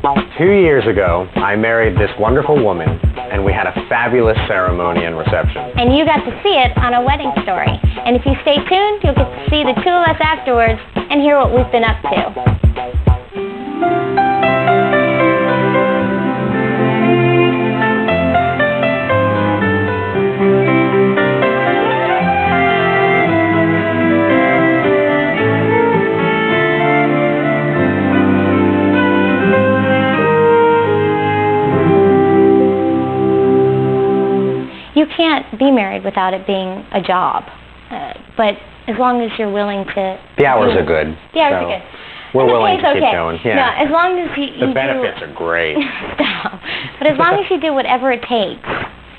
2 years ago, I married this wonderful woman, and we had a fabulous ceremony and reception. And you got to see it on A Wedding Story. And if you stay tuned, you'll get to see the two of us afterwards and hear what we've been up to. You can't be married without it being a job, but as long as you're willing to... The hours are good. The hours are good. We're willing to keep going. Yeah. No, as long as you the benefits are great. Stop. But as long as you do whatever it takes,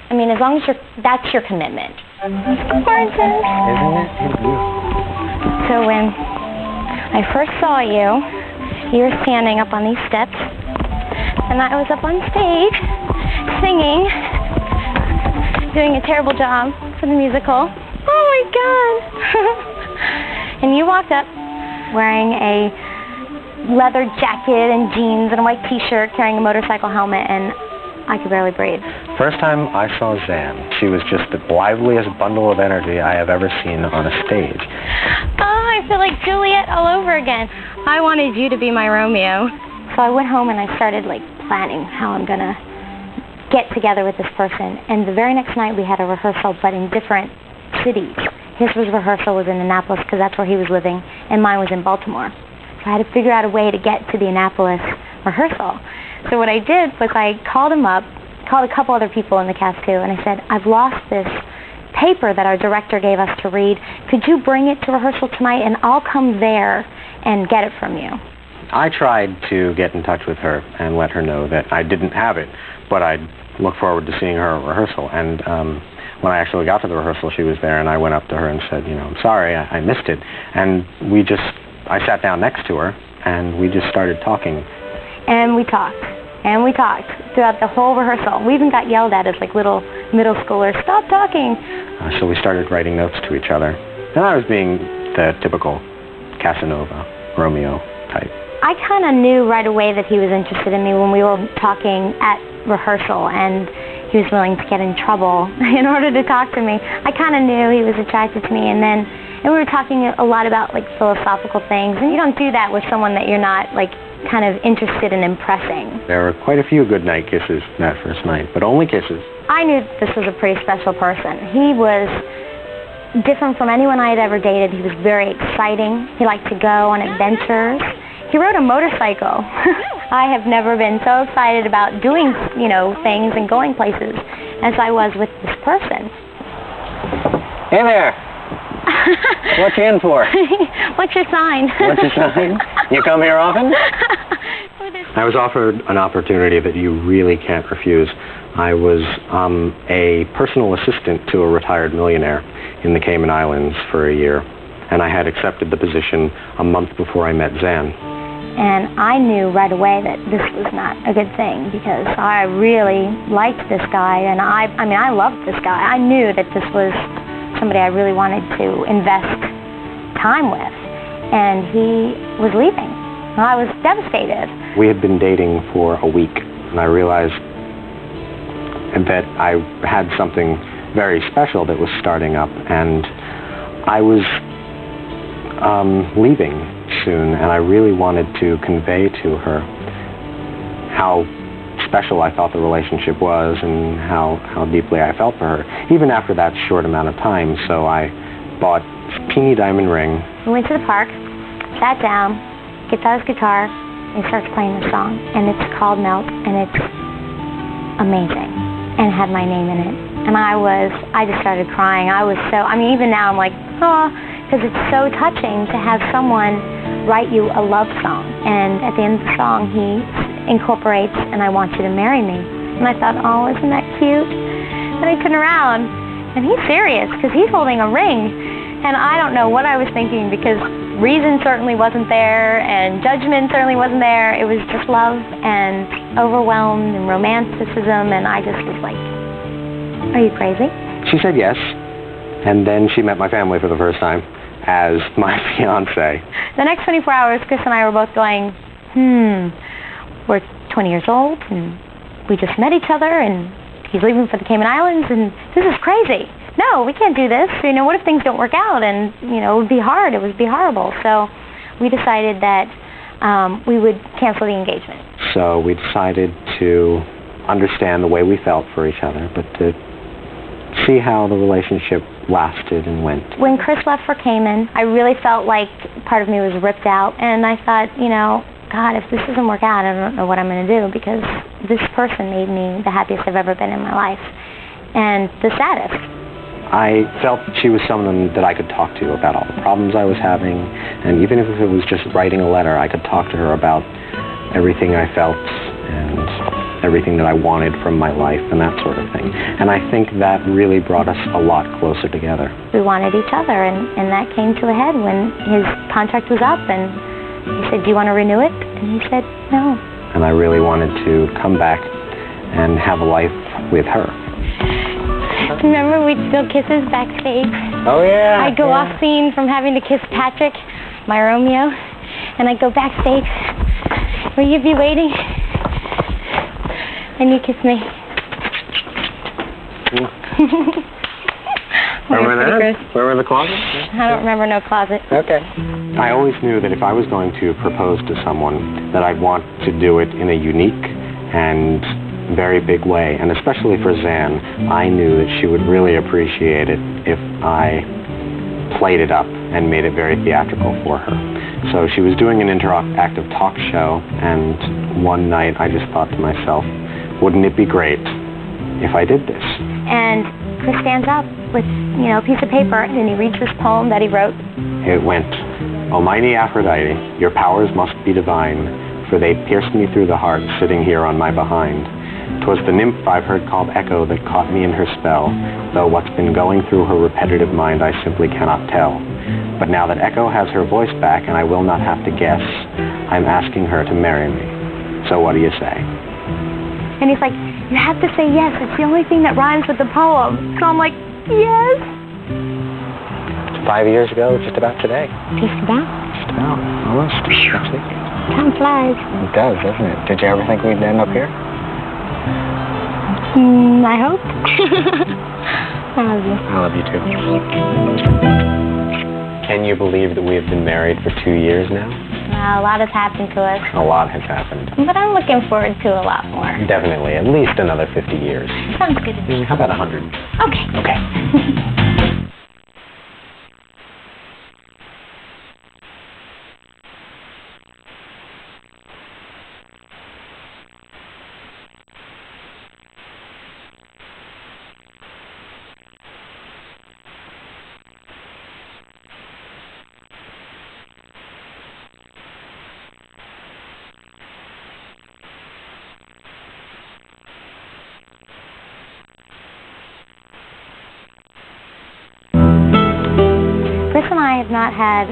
I mean, as long as that's your commitment. Isn't it? So when I first saw you, you were standing up on these steps, and I was up on stage singing, doing a terrible job for the musical. Oh my God! And you walked up wearing a leather jacket and jeans and a white t-shirt, carrying a motorcycle helmet, and I could barely breathe. First time I saw Xan, she was just the liveliest bundle of energy I have ever seen on a stage. Oh, I feel like Juliet all over again. I wanted you to be my Romeo. So I went home and I started planning how I'm gonna get together with this person, and the very next night we had a rehearsal, but in different cities. His rehearsal was in Annapolis because that's where he was living, and mine was in Baltimore. So I had to figure out a way to get to the Annapolis rehearsal. So what I did was I called him up, called a couple other people in the cast too, and I said, I've lost this paper that our director gave us to read. Could you bring it to rehearsal tonight, and I'll come there and get it from you? I tried to get in touch with her and let her know that I didn't have it, but I'd look forward to seeing her at rehearsal. And when I actually got to the rehearsal, she was there, and I went up to her and said, I'm sorry, I missed it. And I sat down next to her, and we just started talking. And we talked, and we talked throughout the whole rehearsal. We even got yelled at as little middle schoolers, stop talking. So we started writing notes to each other. And I was being the typical Casanova, Romeo type. I kind of knew right away that he was interested in me when we were talking at rehearsal, and he was willing to get in trouble in order to talk to me. I kind of knew he was attracted to me, and we were talking a lot about philosophical things, and you don't do that with someone that you're not kind of interested in impressing. There were quite a few goodnight kisses that first night, but only kisses. I knew this was a pretty special person. He was different from anyone I had ever dated. He was very exciting. He liked to go on adventures. He rode a motorcycle. I have never been so excited about doing, things and going places as I was with this person. Hey there. What you in for? What's your sign? What's your sign? You come here often? I was offered an opportunity that you really can't refuse. I was a personal assistant to a retired millionaire in the Cayman Islands for a year, and I had accepted the position a month before I met Xan. And I knew right away that this was not a good thing, because I really liked this guy, and I loved this guy. I knew that this was somebody I really wanted to invest time with, and he was leaving. I was devastated. We had been dating for a week, and I realized that I had something very special that was starting up, and I was leaving soon, and I really wanted to convey to her how special I thought the relationship was and how deeply I felt for her, even after that short amount of time. So I bought a teeny diamond ring. We went to the park, sat down, gets out his guitar, and starts playing the song, and it's called Melt, and it's amazing, and it had my name in it. And I just started crying. Even now I'm like, oh, because it's so touching to have someone write you a love song. And at the end of the song, he incorporates, and I want you to marry me. And I thought, oh, isn't that cute? Then I turn around, and he's serious, because he's holding a ring. And I don't know what I was thinking, because reason certainly wasn't there, and judgment certainly wasn't there. It was just love and overwhelmed and romanticism, and I just was like, are you crazy? She said yes, and then she met my family for the first time as my fiancé. The next 24 hours, Kris and I were both going, we're 20 years old, and we just met each other, and he's leaving for the Cayman Islands, and this is crazy. No, we can't do this. You know, what if things don't work out? And, you know, it would be hard. It would be horrible. So we decided that we would cancel the engagement. So we decided to understand the way we felt for each other, but to see how the relationship lasted and went. When Kris left for Cayman, I really felt like part of me was ripped out, and I thought, you know, God, if this doesn't work out, I don't know what I'm going to do, because this person made me the happiest I've ever been in my life, and the saddest. I felt she was someone that I could talk to about all the problems I was having, and even if it was just writing a letter, I could talk to her about everything I felt and everything that I wanted from my life and that sort of thing. And I think that really brought us a lot closer together. We wanted each other, and that came to a head when his contract was up, and he said, do you want to renew it? And he said, no. And I really wanted to come back and have a life with her. Remember we'd steal kisses backstage? Oh, yeah. I'd go off scene from having to kiss Patrick, my Romeo, and I'd go backstage. Will you be waiting? And you kiss me. Remember that? Where were the closets? I don't remember no closet. Okay. I always knew that if I was going to propose to someone, that I'd want to do it in a unique and very big way, and especially for Xan, I knew that she would really appreciate it if I played it up and made it very theatrical for her. So she was doing an interactive talk show, and one night I just thought to myself, wouldn't it be great if I did this? And Kris stands up with, you know, a piece of paper, and he reads this poem that he wrote. It went, Almighty Aphrodite, your powers must be divine, for they pierced me through the heart sitting here on my behind. 'Twas the nymph I've heard called Echo that caught me in her spell, though what's been going through her repetitive mind I simply cannot tell. But now that Echo has her voice back and I will not have to guess, I'm asking her to marry me. So what do you say? And he's like, you have to say yes, it's the only thing that rhymes with the poem. So I'm like, yes. 5 years ago, just about today. Just about? Just about, almost. Next week. Time flies. It does, doesn't it? Did you ever think we'd end up here? I hope. I love you. I love you too. Can you believe that we have been married for 2 years now? A lot has happened to us. A lot has happened. But I'm looking forward to a lot more. Definitely. At least another 50 years. Sounds good to me. How about 100? Okay. Okay. Kris and I have not had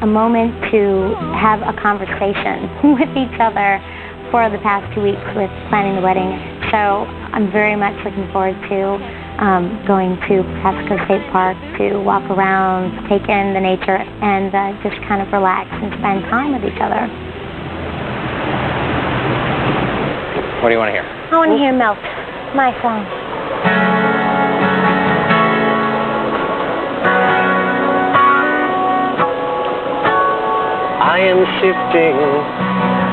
a moment to have a conversation with each other for the past 2 weeks with planning the wedding. So I'm very much looking forward to going to Pasco State Park to walk around, take in the nature, and just kind of relax and spend time with each other. What do you want to hear? I want to hear Melt, my song. I am shifting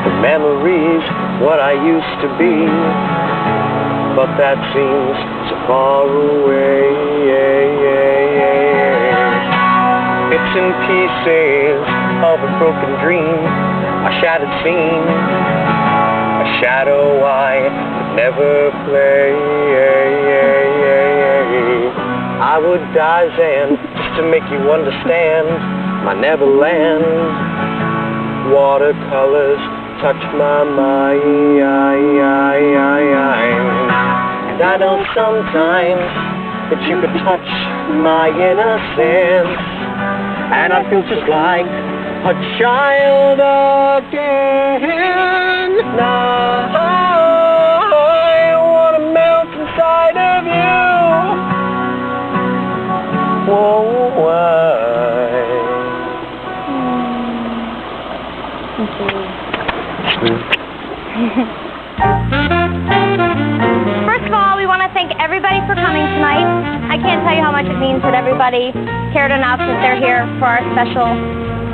the memories, what I used to be, but that seems so far away. Bits and pieces of a broken dream, a shattered scene, a shadow I could never play. I would die, Xan, just to make you understand my Neverland. Watercolors touch my mind, and I know sometimes that you could touch my innocence, and I feel just like a child again. Now I want to melt inside of you. Whoa, Thank you. coming tonight. I can't tell you how much it means that everybody cared enough that they're here for our special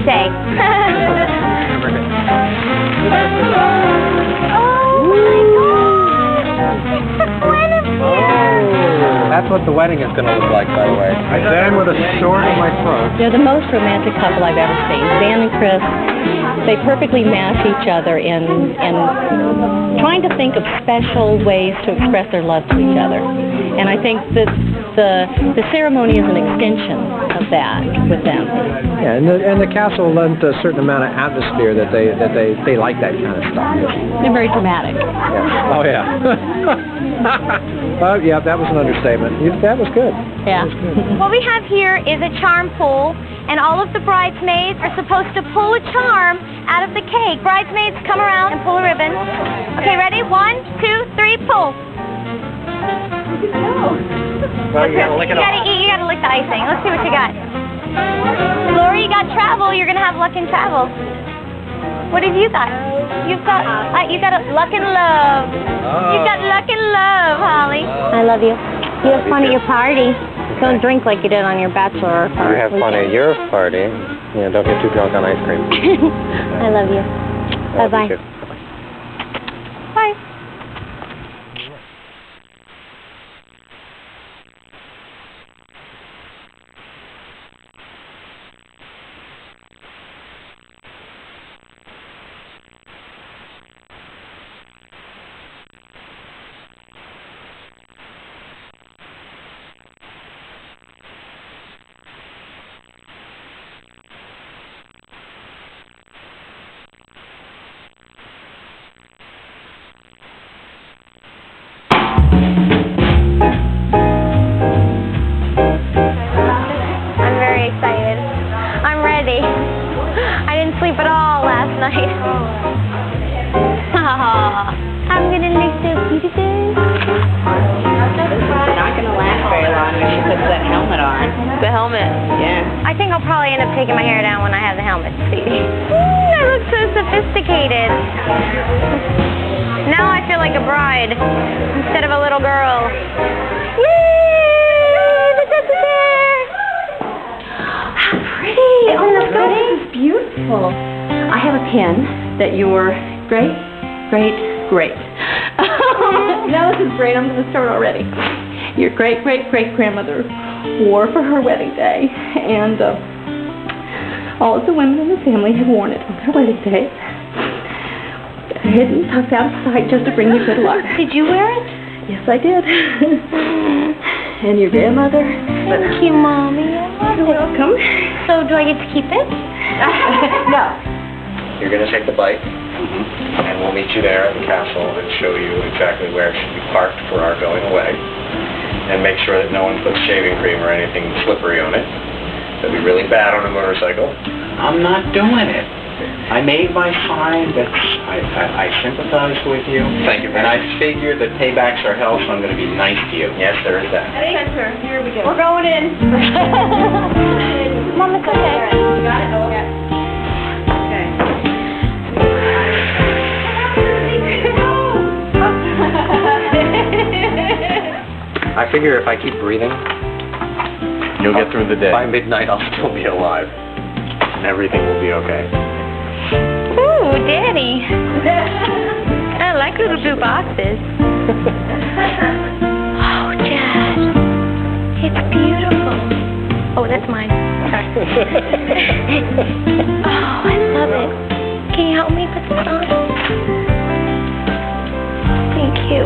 day. Oh my God! That's what the wedding is going to look like, by the way. Xan with a sword in my throat. They're the most romantic couple I've ever seen. Xan and Kris, they perfectly match each other in trying to think of special ways to express their love to each other. And I think that the ceremony is an extension of that with them. Yeah, and the castle lent a certain amount of atmosphere that they like that kind of stuff. They're very dramatic. Yeah. Oh yeah. Yeah, that was an understatement. That was good. Yeah. What we have here is a charm pull, and all of the bridesmaids are supposed to pull a charm out of the cake. Bridesmaids, come around and pull a ribbon. Okay, ready? 1, 2, 3, pull. Well, you gotta lick it off. You gotta lick the icing. Let's see what you got. Lori, you got travel. You're gonna have luck in travel. What have you got? You got luck and love. You got luck and love, Holly. I love you. You have fun at your party. Don't drink like you did on your bachelor party. You have fun at your party. Yeah, don't get too drunk on ice cream. I love you. Bye-bye. Bye. I didn't sleep at all last night. I'm gonna look so beautiful. Not going to last very long when she puts that helmet on. The helmet? Yeah. I think I'll probably end up taking my hair down when I have the helmet. See? I look so sophisticated. Now I feel like a bride instead of a little girl. Yay! Look at there! How pretty! Oh my God, this is beautiful. I have a pin that your great. Now this is great. I'm going to start already. Your great-great-great-grandmother wore for her wedding day, and all of the women in the family have worn it on their wedding day. Hidden, tucked out of sight, just to bring you good luck. Did you wear it? Yes, I did. And your grandmother. Thank you, Mommy. You're welcome. So, do I get to keep it? No. You're going to take the bike, and we'll meet you there at the castle and show you exactly where it should be parked for our going away. And make sure that no one puts shaving cream or anything slippery on it. That'd be really bad on a motorcycle. I'm not doing it. I made my sign. I sympathize with you. Thank you. And I figure that paybacks are hell, so I'm going to be nice to you. Yes, there is that. Center. Here we go. We're going in. Mom, it's okay. You got it? Okay. Okay. I figure if I keep breathing, You'll get through the day. by midnight I'll still be alive. And everything will be okay. Ooh, Daddy. I like little blue boxes. Oh, Dad. It's beautiful. Oh, that's mine. Sorry. Oh, I love it. Can you help me put this on? Thank you.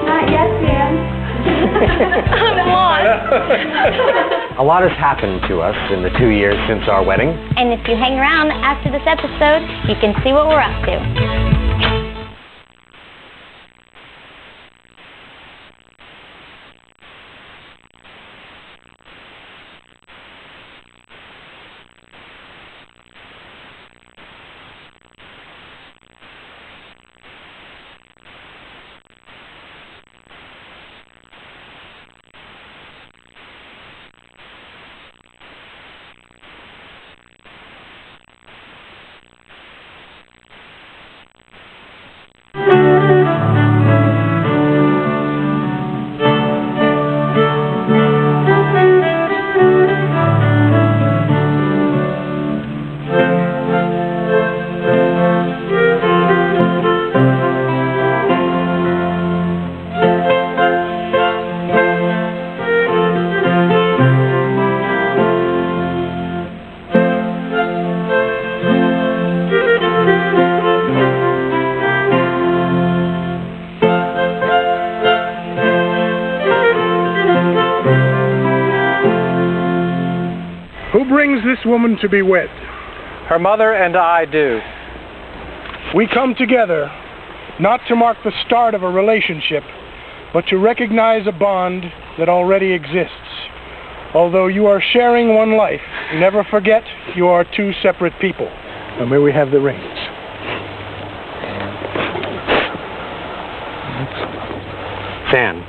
Not yet, Dan. I'm lost. A lot has happened to us in the 2 years since our wedding. And if you hang around after this episode, you can see what we're up to. Who brings this woman to be wed? Her mother and I do. We come together not to mark the start of a relationship, but to recognize a bond that already exists. Although you are sharing one life, never forget you are two separate people. Now may we have the rings. Xan,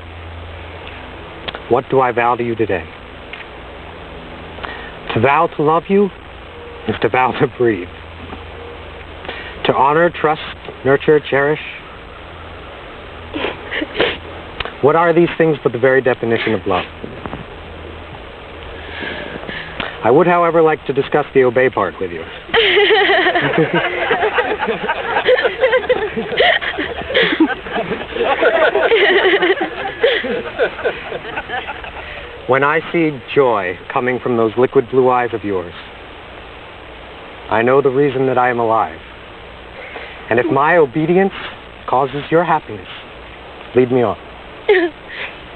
what do I vow to you today? To vow to love you is to vow to breathe. To honor, trust, nurture, cherish. What are these things but the very definition of love? I would, however, like to discuss the obey part with you. When I see joy coming from those liquid blue eyes of yours, I know the reason that I am alive. And if my obedience causes your happiness, lead me on.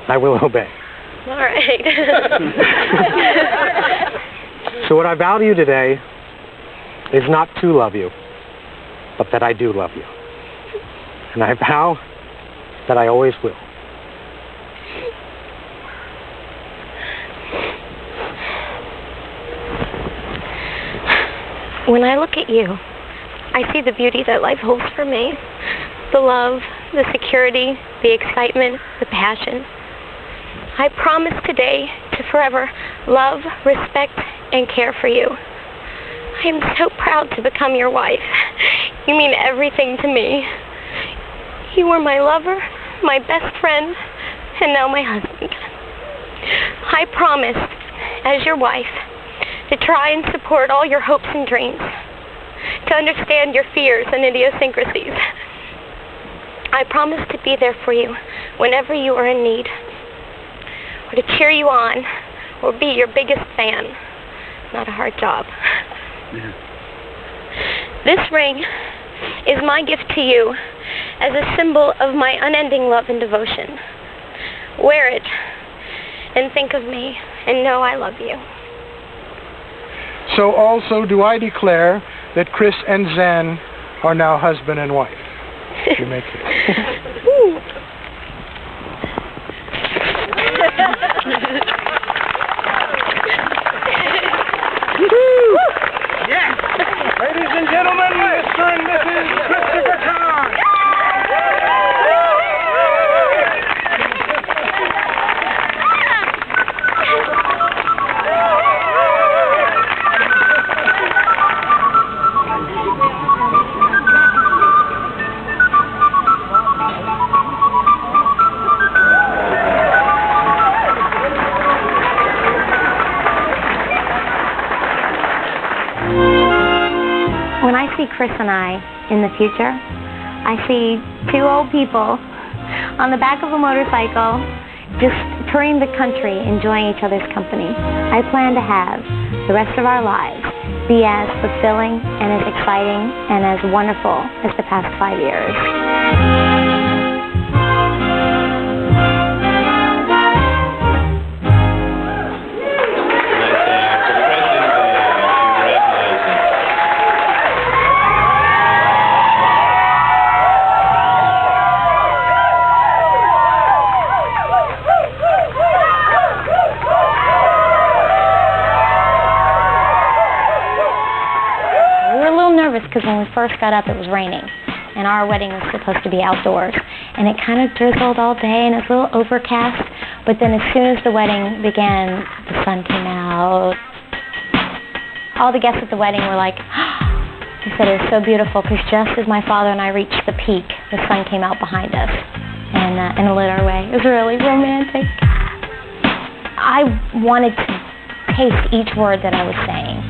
I will obey. All right. So what I vow to you today is not to love you, but that I do love you. And I vow that I always will. When I look at you, I see the beauty that life holds for me. The love, the security, the excitement, the passion. I promise today to forever love, respect, and care for you. I am so proud to become your wife. You mean everything to me. You are my lover, my best friend, and now my husband. I promise, as your wife, to try and support all your hopes and dreams, to understand your fears and idiosyncrasies. I promise to be there for you whenever you are in need, or to cheer you on, or be your biggest fan. Not a hard job. Yeah. This ring is my gift to you as a symbol of my unending love and devotion. Wear it and think of me and know I love you. So also do I declare that Kris and Xan are now husband and wife. You make it. Yeah. Ladies and gentlemen, Mr. and Mrs. Christopher Kahn. When I see Kris and I in the future, I see two old people on the back of a motorcycle just touring the country, enjoying each other's company. I plan to have the rest of our lives be as fulfilling and as exciting and as wonderful as the past 5 years. Because when we first got up, it was raining, and our wedding was supposed to be outdoors, and it kind of drizzled all day, and it was a little overcast, but then as soon as the wedding began, the sun came out. All the guests at the wedding were like, they said it was so beautiful, because just as my father and I reached the peak, the sun came out behind us, and lit our way. It was really romantic. I wanted to taste each word that I was saying.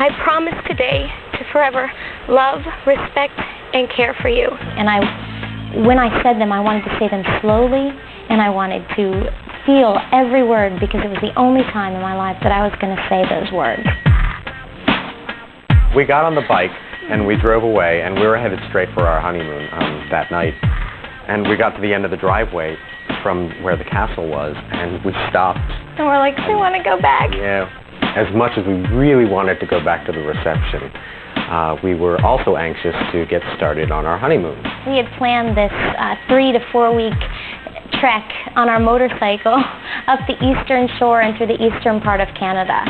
I promise today to forever love, respect, and care for you. And when I said them, I wanted to say them slowly, and I wanted to feel every word, because it was the only time in my life that I was going to say those words. We got on the bike, and we drove away, and we were headed straight for our honeymoon that night. And we got to the end of the driveway from where the castle was, and we stopped. And we're like, we want to go back. Yeah. as much as we really wanted to go back to the reception, we were also anxious to get started on our honeymoon. We had planned this 3 to 4 week trek on our motorcycle up the eastern shore and through the eastern part of Canada.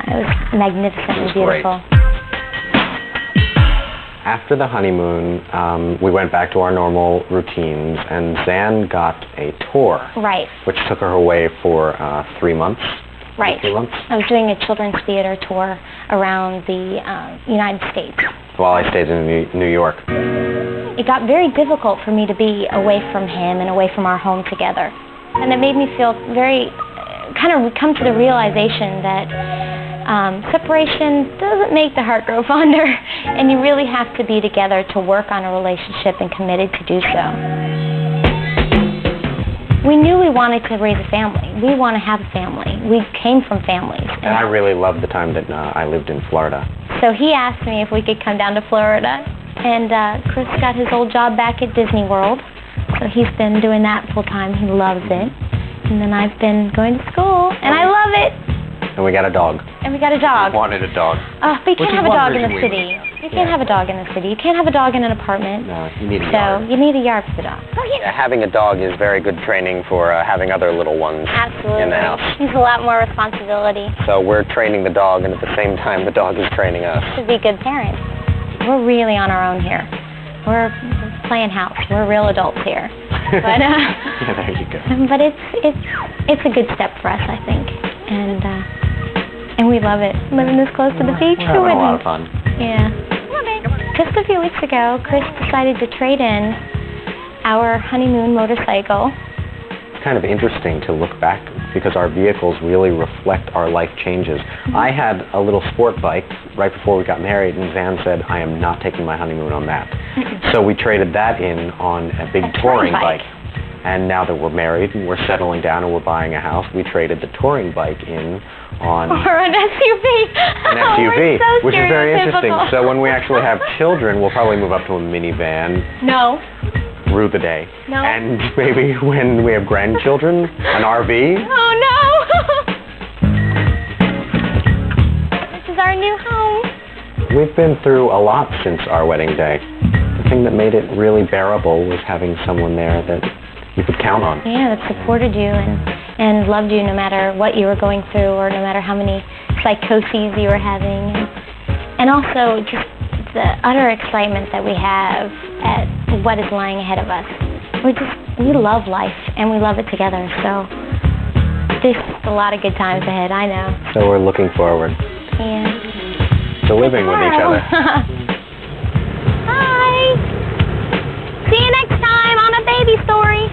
It was magnificently beautiful. Great. After the honeymoon, we went back to our normal routines, and Xan got a tour. Right. Which took her away for 3 months. Right. 3 months. I was doing a children's theater tour around the United States. While I stayed in New York. It got very difficult for me to be away from him and away from our home together. And it made me feel very, kind of come to the realization that separation doesn't make the heart grow fonder, and you really have to be together to work on a relationship and committed to do so. We knew we wanted to raise a family. We want to have a family. We came from families. And I really loved the time that I lived in Florida. So he asked me if we could come down to Florida, and Kris got his old job back at Disney World, so he's been doing that full time. He loves it. And then I've been going to school, and I love it. And we got a dog. And we got a dog. We wanted a dog. But you can't have a dog in the city. You can't have a dog in the city. You can't have a dog in an apartment. No, you need a yard. So you need a yard for the dog. Oh, yeah. Yeah, having a dog is very good training for having other little ones Absolutely. in the house. There's a lot more responsibility. So we're training the dog, and at the same time, the dog is training us. To be good parents. We're really on our own here. We're playing house. We're real adults here. But yeah, there you go. But it's a good step for us, I think, and we love it. Living this close to the beach. We're having a lot of fun. Yeah. Just a few weeks ago, Kris decided to trade in our honeymoon motorcycle. It's kind of interesting to look back because our vehicles really reflect our life changes. I had a little sport bike right before we got married, and Xan said, I am not taking my honeymoon on that. So we traded that in on a big touring bike. And now that we're married and we're settling down and we're buying a house, we traded the touring bike in on or an SUV. An SUV, so which is very interesting. stereotypical. So when we actually have children, we'll probably move up to a minivan. No. Through the day. No. And maybe when we have grandchildren, an RV. Oh no! This is our new home. We've been through a lot since our wedding day. The thing that made it really bearable was having someone there that you could count on. Yeah, that supported you and loved you no matter what you were going through or no matter how many psychoses you were having. And also just the utter excitement that we have at what is lying ahead of us. We love life and we love it together. So there's a lot of good times ahead, I know. So we're looking forward to living with each other. Bye! See you next time on A Baby Story.